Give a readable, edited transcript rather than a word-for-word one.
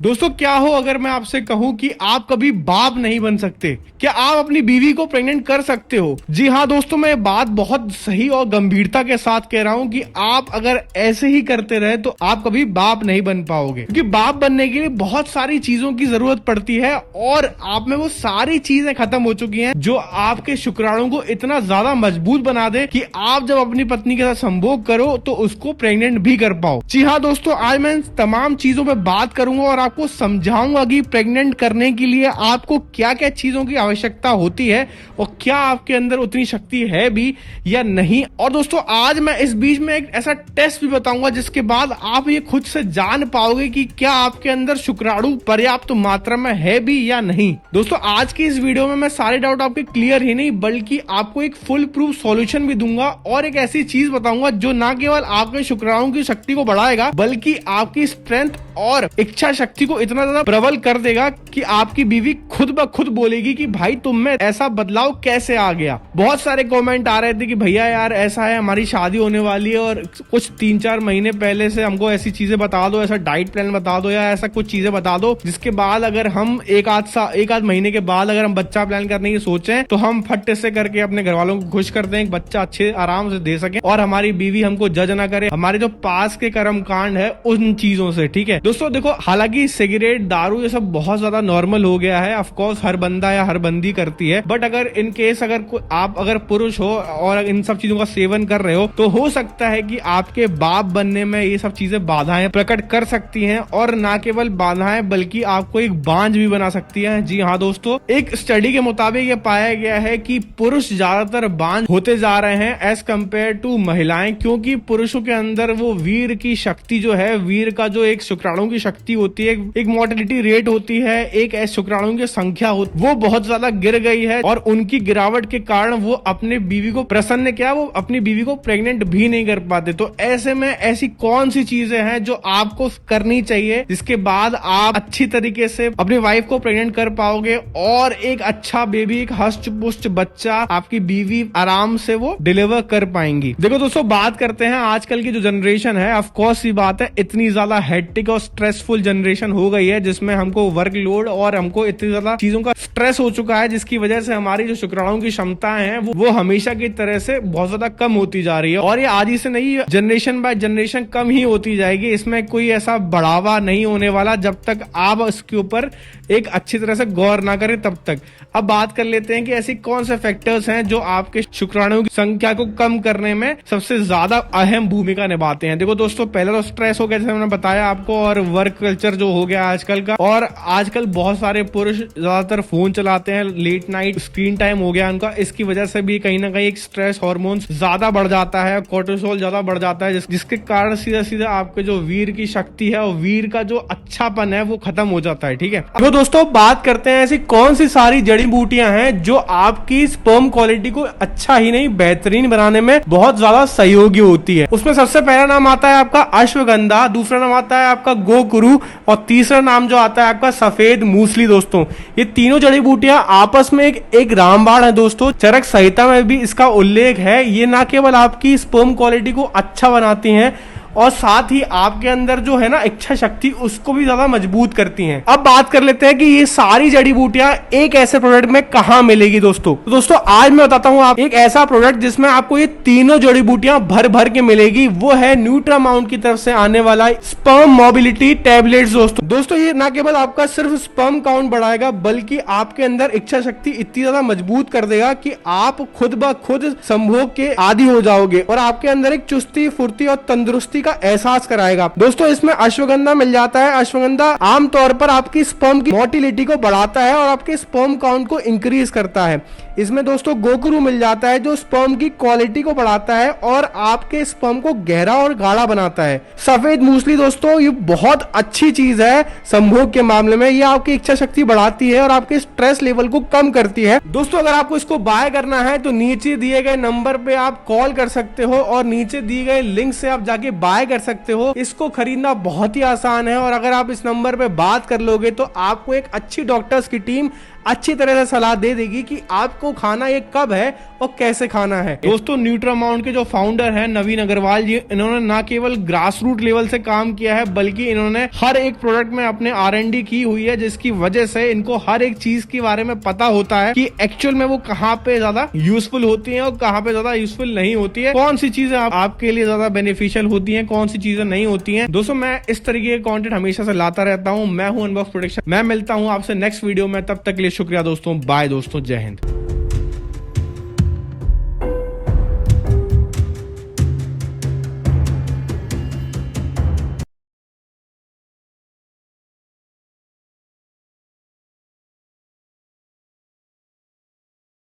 दोस्तों क्या हो अगर मैं आपसे कहूं कि आप कभी बाप नहीं बन सकते। क्या आप अपनी बीवी को प्रेग्नेंट कर सकते हो? जी हाँ दोस्तों, मैं ये बात बहुत सही और गंभीरता के साथ कह रहा हूं कि आप अगर ऐसे ही करते रहे तो आप कभी बाप नहीं बन पाओगे, क्योंकि बाप बनने के लिए बहुत सारी चीजों की जरूरत पड़ती है और आप में वो सारी चीजें खत्म हो चुकी हैं जो आपके शुक्राणु को इतना ज्यादा मजबूत बना दे कि आप जब अपनी पत्नी के साथ संभोग करो तो उसको प्रेग्नेंट भी कर पाओ। जी हाँ दोस्तों, आज मैं इन तमाम चीजों पर बात करूंगा और आपको समझाऊंगा कि प्रेग्नेंट करने के लिए आपको क्या क्या चीजों की आवश्यकता होती है और क्या आपके अंदर उतनी शक्ति है भी या नहीं। और दोस्तों आज मैं इस बीच में एक ऐसा टेस्ट भी बताऊंगा जिसके बाद आप ये खुद से जान पाओगे कि क्या आपके अंदर शुक्राणु पर्याप्त मात्रा में है भी या नहीं। दोस्तों आज की इस वीडियो में मैं सारे डाउट आपके क्लियर ही नहीं बल्कि आपको एक फुल प्रूफ सॉल्यूशन भी दूंगा और एक ऐसी चीज बताऊंगा जो ना केवल आपके शुक्राणु की शक्ति को बढ़ाएगा बल्कि आपकी स्ट्रेंथ और इच्छा शक्ति को इतना ज्यादा प्रबल कर देगा कि आपकी बीवी खुद ब खुद बोलेगी कि भाई तुम में ऐसा बदलाव कैसे आ गया। बहुत सारे कमेंट आ रहे थे कि भैया यार ऐसा है, हमारी शादी होने वाली है और कुछ 3-4 महीने पहले से हमको ऐसी चीजें बता दो, ऐसा डाइट प्लान बता दो या ऐसा कुछ चीजें बता दो जिसके बाद अगर हम एक आध महीने के बाद अगर हम बच्चा प्लान करने की सोचें तो हम फट से करके अपने घर वालों को खुश कर दें, एक बच्चा अच्छे आराम से दे सके और हमारी बीवी हमको जज ना करे हमारे जो पास के कर्म कांड है उन चीजों से। ठीक है दोस्तों, देखो हालांकि सिगरेट दारू ये सब बहुत ज्यादा नॉर्मल हो गया है, ऑफ कोर्स हर बंदा या हर बंदी करती है, बट अगर इन केस आप अगर पुरुष हो और इन सब चीजों का सेवन कर रहे हो तो हो सकता है कि आपके बाप बनने में ये सब चीजें बाधाएं प्रकट कर सकती हैं और ना केवल बाधाएं बल्कि आपको एक बांझ भी बना सकती है। जी हाँ दोस्तों, एक स्टडी के मुताबिक ये पाया गया है कि पुरुष ज्यादातर बांझ होते जा रहे हैं एज कम्पेयर टू महिलाएं, क्योंकि पुरुषों के अंदर वो वीर की शक्ति जो है, वीर का जो एक शुक्राणु की शक्ति होती है, एक मोर्टेलिटी रेट होती है, एक शुक्राणु की संख्या होती वो बहुत ज्यादा गिर गई है और उनकी गिरावट के कारण वो अपने बीवी को प्रसन्न वो अपनी बीवी को प्रेग्नेंट भी नहीं कर पाते। तो ऐसे में ऐसी कौन सी चीजें हैं जो आपको करनी चाहिए जिसके बाद आप अच्छी तरीके से अपनी वाइफ को प्रेग्नेंट कर पाओगे और एक अच्छा बेबी, एक हष्ट पुष्ट बच्चा आपकी बीवी आराम से वो डिलीवर कर पाएंगी। देखो दोस्तों, बात करते हैं आजकल की जो जनरेशन है, ऑफ कोर्स ये बात है इतनी ज्यादा हेक्टिक और स्ट्रेसफुल जनरेशन हो गई है जिसमें हमको वर्कलोड और हमको इतनी ज्यादा चीजों का स्ट्रेस हो चुका है जिसकी वजह से हमारी जो शुक्राणु की क्षमताएं हैं वो हमेशा की तरह से बहुत ज्यादा कम होती जा रही है और ये आज ही से नहीं, जनरेशन बाय जनरेशन कम ही होती जाएगी। इसमें कोई ऐसा बढ़ावा नहीं होने वाला जब तक आप इसके ऊपर एक अच्छी तरह से गौर ना करें तब तक। अब बात कर लेते हैं कि ऐसी कौन से फैक्टर्स हैं जो आपके शुक्राणु की संख्या को कम करने में सबसे ज्यादा अहम भूमिका निभाते हैं। देखो दोस्तों, पहले तो स्ट्रेस हो गया जैसे मैंने बताया आपको, और वर्क कल्चर जो हो गया आजकल का, और आजकल बहुत सारे पुरुष ज्यादातर फोन चलाते हैं, लेट नाइट स्क्रीन टाइम हो गया उनका, इसकी वजह से भी कहीं ना कहीं एक स्ट्रेस हार्मोन ज्यादा बढ़ जाता है, कोर्टिसोल ज्यादा बढ़ जाता है जिसके कारण सीधा सीधा आपके जो वीर की शक्ति है और वीर का जो अच्छापन है वो खत्म हो जाता है। ठीक है, तो दोस्तों बात करते हैं ऐसी कौन सी सारी जड़ी बूटियां हैं जो आपकी स्पर्म क्वालिटी को अच्छा ही नहीं बेहतरीन बनाने में बहुत ज्यादा सहयोगी होती है। उसमें सबसे पहला नाम आता है आपका अश्वगंधा, दूसरा नाम आता है आपका गोकुरु और तीसरा नाम जो आता है आपका सफेद मूसली। दोस्तों ये तीनों जड़ी बूटियां आपस में एक रामबाण है। दोस्तों चरक संहिता में भी इसका उल्लेख है। ये ना केवल आपकी स्पर्म क्वालिटी को अच्छा बनाती हैं और साथ ही आपके अंदर जो है ना इच्छा शक्ति उसको भी ज्यादा मजबूत करती हैं। अब बात कर लेते हैं कि ये सारी जड़ी बूटियां एक ऐसे प्रोडक्ट में कहां मिलेगी। दोस्तों आज मैं बताता हूं आप एक ऐसा प्रोडक्ट जिसमें आपको ये तीनों जड़ी बूटियां भर भर के मिलेगी। वो है न्यूट्रामाउंट की तरफ से आने वाला स्पर्म मोबिलिटी टैबलेट्स। दोस्तों ये ना केवल आपका सिर्फ स्पर्म काउंट बढ़ाएगा बल्कि आपके अंदर इच्छा शक्ति इतनी ज्यादा मजबूत कर देगा कि आप खुद ब खुद संभोग के आदी हो जाओगे और आपके अंदर एक चुस्ती, फुर्ती और तंदुरुस्ती का एहसास कराएगा। दोस्तों इसमें अश्वगंधा मिल जाता है। अश्वगंधा आमतौर पर आपकी स्पर्म की मोटिलिटी को बढ़ाता है और आपके स्पर्म काउंट को इंक्रीज करता है। इसमें दोस्तों गोकुरु मिल जाता है जो स्पर्म की क्वालिटी को बढ़ाता है और आपके स्पर्म को गहरा और गाढ़ा बनाता है। सफेद मूसली दोस्तों ये बहुत अच्छी चीज है संभोग के मामले में, ये आपकी इच्छा शक्ति बढ़ाती है और आपके स्ट्रेस लेवल को कम करती है। दोस्तों अगर आपको इसको बाय करना है तो नीचे दिए गए नंबर पे आप कॉल कर सकते हो और नीचे दिए गए लिंक से आप जाके बाय कर सकते हो। इसको खरीदना बहुत ही आसान है और अगर आप इस नंबर पे बात कर लोगे तो आपको एक अच्छी डॉक्टर्स की टीम अच्छी तरह से सलाह दे देगी कि आपको खाना ये कब है और कैसे खाना है। दोस्तों, न्यूट्रामाउंट के जो फाउंडर हैं नवीन अग्रवाल जी, इन्होंने ना केवल ग्रास रूट लेवल से काम किया है बल्कि इन्होंने हर एक प्रोडक्ट में अपने R&D की हुई है, जिसकी वजह से इनको हर एक चीज के बारे में पता होता है कि एक्चुअल में वो कहाँ पे ज्यादा यूजफुल होती है और कहाँ पे ज्यादा यूजफुल नहीं होती है, कौन सी चीजें आपके लिए ज्यादा बेनिफिशियल होती है, कौन सी चीजें नहीं होती है। दोस्तों, मैं इस तरीके के कंटेंट हमेशा से लाता रहता हूँ। मैं हूँ अनबॉक्स प्रोडक्शन। मैं मिलता हूँ आपसे नेक्स्ट वीडियो में, तब तक के लिए शुक्रिया दोस्तों। बाय दोस्तों, जय हिंद।